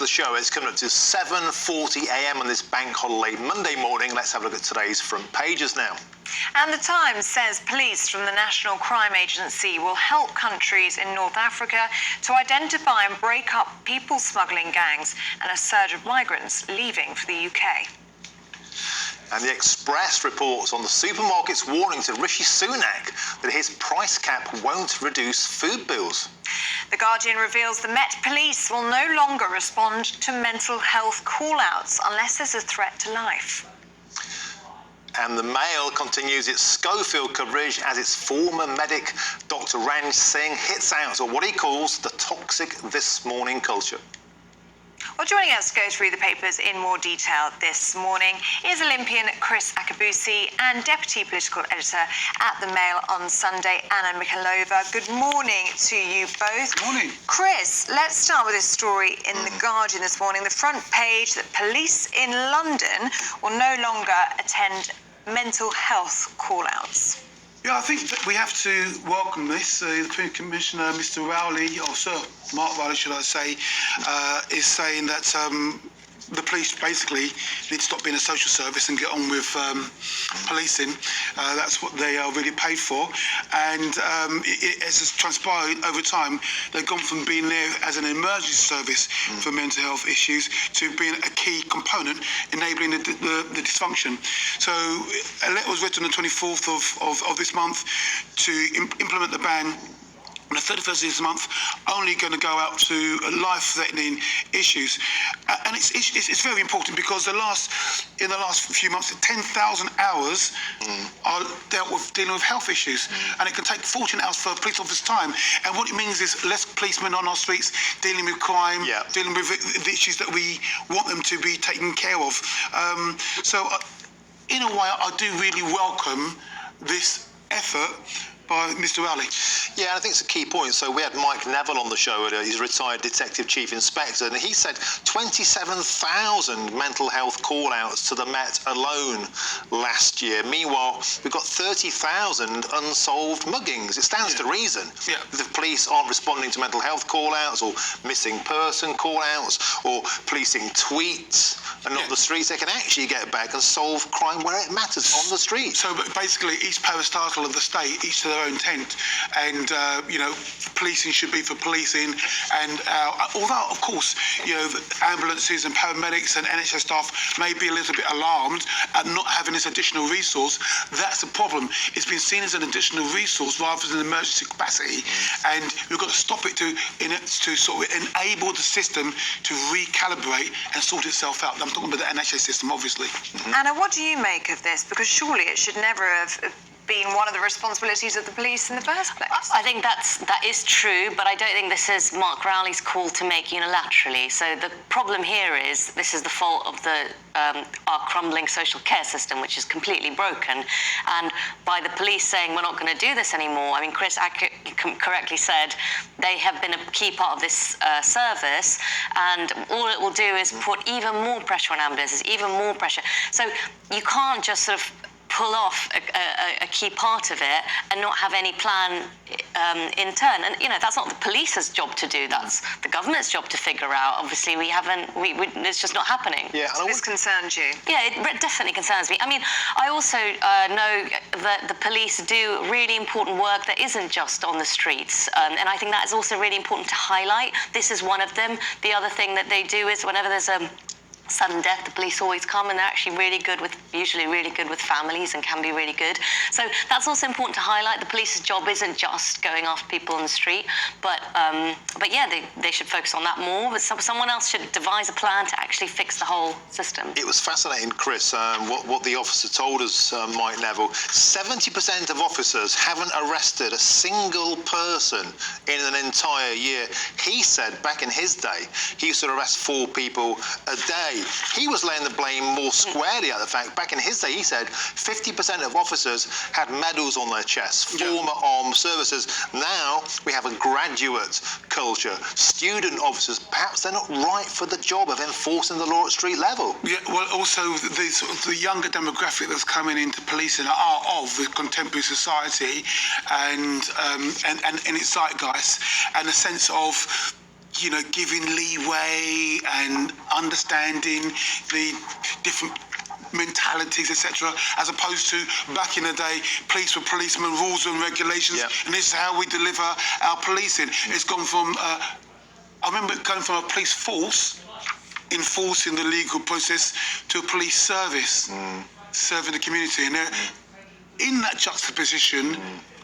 the show. It's coming up to 7:40 a.m. on this bank holiday Monday morning. Let's have a look at today's front pages now. And the Times says police from the National Crime Agency will help countries in North Africa to identify and break up people smuggling gangs and a surge of migrants leaving for the UK. And the Express reports on the supermarket's warning to Rishi Sunak that his price cap won't reduce food bills. The Guardian reveals the Met Police will no longer respond to mental health call-outs unless there's a threat to life. And the Mail continues its Schofield coverage as its former medic, Dr. Ranj Singh, hits out at what he calls the toxic This Morning culture. Well, joining us to go through the papers in more detail this morning is Olympian Chris Akabusi and Deputy Political Editor at The Mail on Sunday, Anna Mikhailova. Good morning to you both. Good morning. Chris, let's start with this story in The Guardian this morning. The front page that police in London will no longer attend mental health call-outs. Yeah, I think that we have to welcome this. The Police Commissioner, Mr. Rowley, or Sir Mark Rowley, should I say, is saying that the police basically need to stop being a social service and get on with policing. That's what they are really paid for. And it has transpired over time, they've gone from being there as an emergency service for mental health issues to being a key component enabling the dysfunction. So a letter was written on the 24th of this month to implement the ban. On the 31st of this month, only going to go out to life-threatening issues, and it's very important because in the last few months, 10,000 hours are dealt with dealing with health issues, and it can take 14 hours for a police officer's time. And what it means is less policemen on our streets dealing with crime, dealing with the issues that we want them to be taken care of. So, in a way, I do really welcome this effort by Mr. Rowley. Yeah, I think it's a key point. So we had Mike Neville on the show, he's a retired Detective Chief Inspector, and he said 27,000 mental health call-outs to the Met alone last year. Meanwhile, we've got 30,000 unsolved muggings. It stands to reason. If the police aren't responding to mental health call-outs or missing person call-outs or policing tweets and not the streets, they can actually get back and solve crime where it matters, on the street. So basically, each parastatal of the state, each to their own tent, and policing should be for policing. And although, of course, the ambulances and paramedics and NHS staff may be a little bit alarmed at not having this additional resource, that's the problem. It's been seen as an additional resource rather than an emergency capacity, and we've got to stop it to sort of enable the system to recalibrate and sort itself out. I'm talking about the NHS system, obviously. Anna, what do you make of this? Because surely it should never have been one of the responsibilities of the police in the first place. I think that is true, but I don't think this is Mark Rowley's call to make unilaterally. So the problem here is this is the fault of our crumbling social care system, which is completely broken. And by the police saying we're not going to do this anymore, I mean, Chris correctly said they have been a key part of this service, and all it will do is put even more pressure on ambulances, even more pressure. So you can't just sort of pull off a key part of it and not have any plan in turn. And, that's not the police's job to do. That's the government's job to figure out. Obviously, it's just not happening. Yeah, so this concerns you? Yeah, it definitely concerns me. I mean, I also know that the police do really important work that isn't just on the streets. And I think that is also really important to highlight. This is one of them. The other thing that they do is whenever there's a sudden death, the police always come, and they're actually usually really good with families and can be really good. So that's also important to highlight. The police's job isn't just going after people on the street, but yeah, they should focus on that more. But someone else should devise a plan to actually fix the whole system. It was fascinating, Chris, what the officer told us, Mike Neville. 70% of officers haven't arrested a single person in an entire year. He said back in his day, he used to arrest 4 people a day. He was laying the blame more squarely at the fact. Back in his day, he said 50% of officers had medals on their chests, former armed services. Now we have a graduate culture. Student officers, perhaps they're not right for the job of enforcing the law at street level. Yeah, well, also the younger demographic that's coming into policing are of the contemporary society and its zeitgeist, and a sense of giving leeway and understanding the different mentalities, etc., as opposed to back in the day, police were policemen, rules and regulations, and this is how we deliver our policing. It's gone from, I remember it going from a police force enforcing the legal process to a police service serving the community. And in that juxtaposition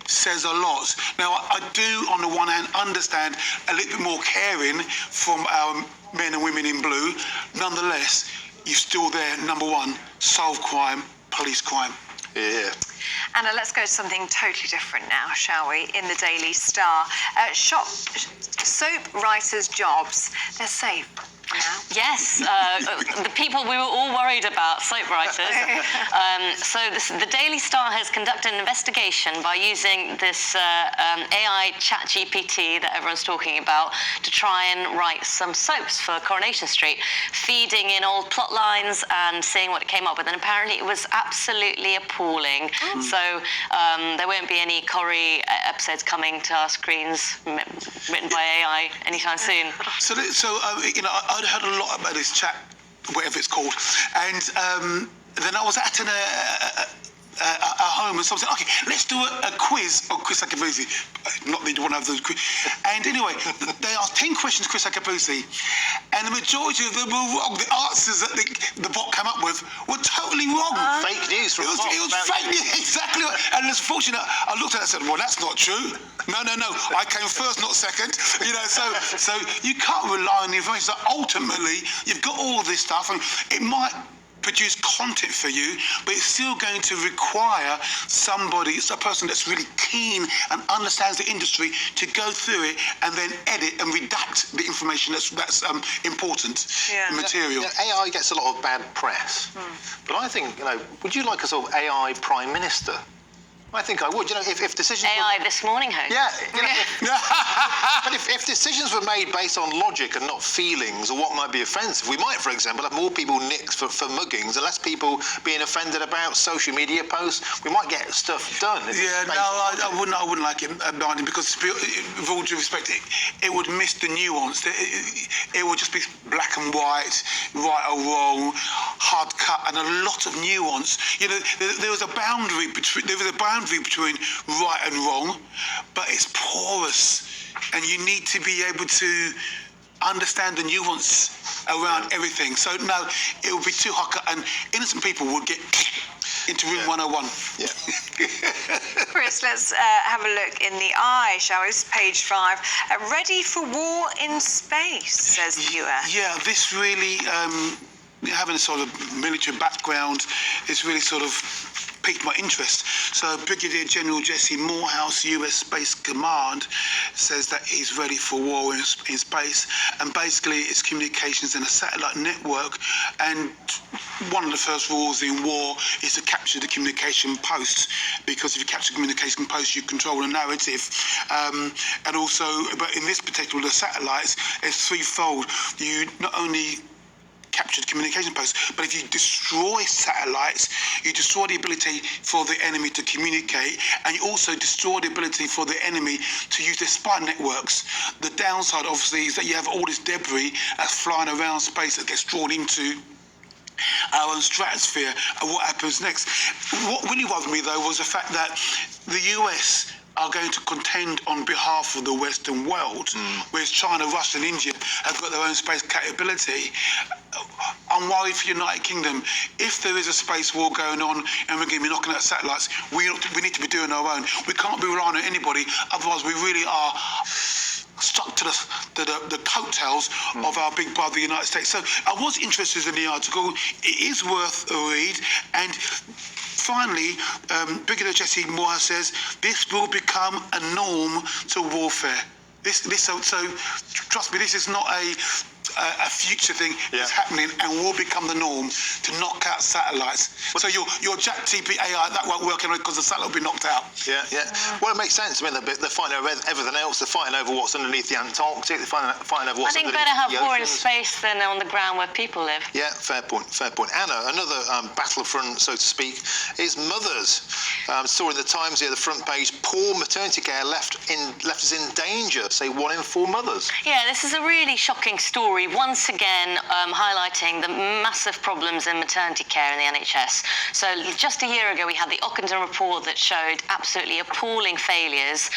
says a lot. Now, I do, on the one hand, understand a little bit more caring from our men and women in blue. Nonetheless, you're still there, number one, solve crime, police crime. Yeah. Anna, let's go to something totally different now, shall we? In the Daily Star. Soap writers' jobs, they're safe now. Yes, the people we were all worried about, soap writers. The Daily Star has conducted an investigation by using this AI chat GPT that everyone's talking about to try and write some soaps for Coronation Street, feeding in old plot lines and seeing what it came up with. And apparently it was absolutely appalling. So there won't be any Corrie episodes coming to our screens written by AI anytime soon. I'd heard a lot about this chat, whatever it's called, and then I was at a home and someone said, okay, let's do a quiz on Chris Akabusi. Not that you want to have those quiz. And anyway, they asked 10 questions to Chris Akabusi, and the majority of them were wrong. The answers that the bot came up with were totally wrong. Fake news from It was fake news, exactly. And it's fortunate, I looked at it and said, well, that's not true. No, I came first, not second. So you can't rely on the information. So ultimately, you've got all this stuff, and it might produce content for you, but it's still going to require a person that's really keen and understands the industry to go through it and then edit and redact the information that's important material. AI gets a lot of bad press, but I think, would you like a sort of AI prime minister? I think I would. If decisions AI this morning host. Yeah. But if decisions were made based on logic and not feelings or what might be offensive, we might, for example, have more people nicked for muggings and less people being offended about social media posts. We might get stuff done. I wouldn't like it, Martin, because with all due respect, it would miss the nuance. It would just be black and white, right or wrong, hard cut, and a lot of nuance. There was a boundary between right and wrong, but it's porous, and you need to be able to understand the nuance around everything. So no, it would be too hard cut, and innocent people would get into room 101. Yeah. Chris, let's have a look in the eye, shall we? This is page 5. Ready for war in space, says viewer. Yeah, this really, having a sort of military background, is really sort of piqued my interest. So Brigadier General Jesse Morehouse, US Space Command, says that he's ready for war in space, and basically it's communications in a satellite network, and one of the first rules in war is to capture the communication post, because if you capture communication post, you control the narrative. And also, but in this particular satellites, it's threefold. You not only capture the communication posts, but if you destroy satellites, you destroy the ability for the enemy to communicate, and you also destroy the ability for the enemy to use their spy networks. The downside, obviously, is that you have all this debris that's flying around space that gets drawn into our own stratosphere, and what happens next. What really bothered me, though, was the fact that the US are going to contend on behalf of the Western world, whereas China, Russia and India have got their own space capability. I'm worried for the United Kingdom. If there is a space war going on and we're going to be knocking out satellites, we need to be doing our own. We can't be relying on anybody, otherwise we really are stuck to the coattails of our big brother, the United States. So I was interested in the article. It is worth a read. And finally, Brigadier Jesse Moore says this will become a norm to warfare. So trust me, this is not a future thing that's happening and will become the norm to knock out satellites. So your Jack TP AI, that won't work anyway because the satellite will be knocked out. Yeah. Well, it makes sense. I mean, they're fighting over everything else. They're fighting over what's underneath the Antarctic. They're fighting over what's I think underneath better have the war in oceans. space than on the ground where people live. Yeah, fair point. Anna, another battlefront, so to speak, is mothers. Story in the Times here, the front page: poor maternity care left us in danger. Say 1 in 4 mothers. Yeah, this is a really shocking story, once again highlighting the massive problems in maternity care in the NHS. So just a year ago, we had the Ockenden report that showed absolutely appalling failures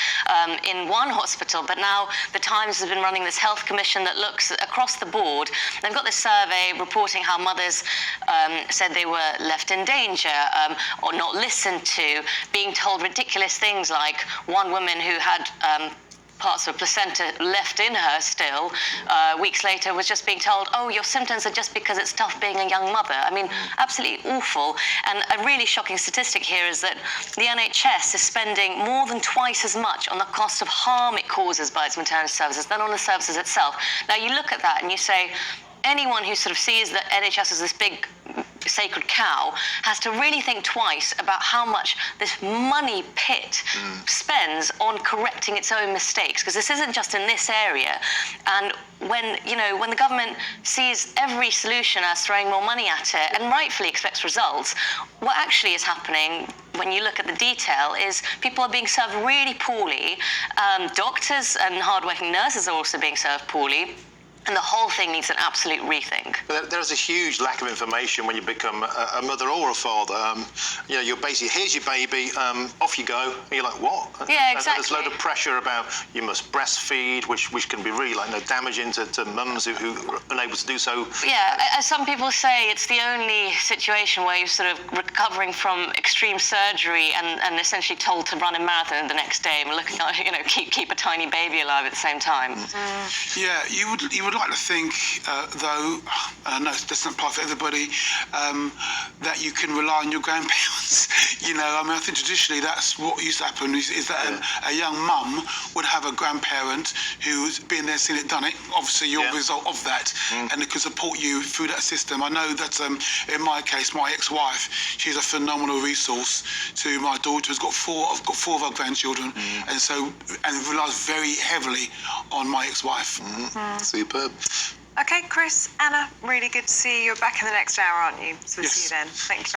in one hospital, but now the Times has been running this health commission that looks across the board. They've got this survey reporting how mothers said they were left in danger or not listened to, being told ridiculous things like one woman who had parts of placenta left in her still, weeks later was just being told, oh, your symptoms are just because it's tough being a young mother. I mean, absolutely awful. And a really shocking statistic here is that the NHS is spending more than twice as much on the cost of harm it causes by its maternity services than on the services itself. Now, you look at that and you say, anyone who sort of sees the NHS as this big sacred cow has to really think twice about how much this money pit spends on correcting its own mistakes, because this isn't just in this area. And when the government sees every solution as throwing more money at it and rightfully expects results, what actually is happening when you look at the detail is people are being served really poorly. Doctors and hardworking nurses are also being served poorly. And the whole thing needs an absolute rethink. There's a huge lack of information when you become a mother or a father. You're basically, here's your baby, off you go. And you're like, what? Yeah, exactly. And there's a load of pressure about you must breastfeed, which can be really damaging to mums who are unable to do so. Yeah, as some people say, it's the only situation where you're sort of recovering from extreme surgery and essentially told to run a marathon the next day and looking at, keep a tiny baby alive at the same time. Yeah, you would like to think, though, no, that's not part of everybody, that you can rely on your grandparents. I think traditionally that's what used to happen is that a young mum would have a grandparent who's been there, seen it, done it. Obviously, you're a result of that, and it can support you through that system. I know that in my case, my ex-wife, she's a phenomenal resource to my daughter. I've got four of our grandchildren, and relies very heavily on my ex-wife. Superb. Okay, Chris, Anna, really good to see you. You're back in the next hour, aren't you? So we'll see you then. Thank you.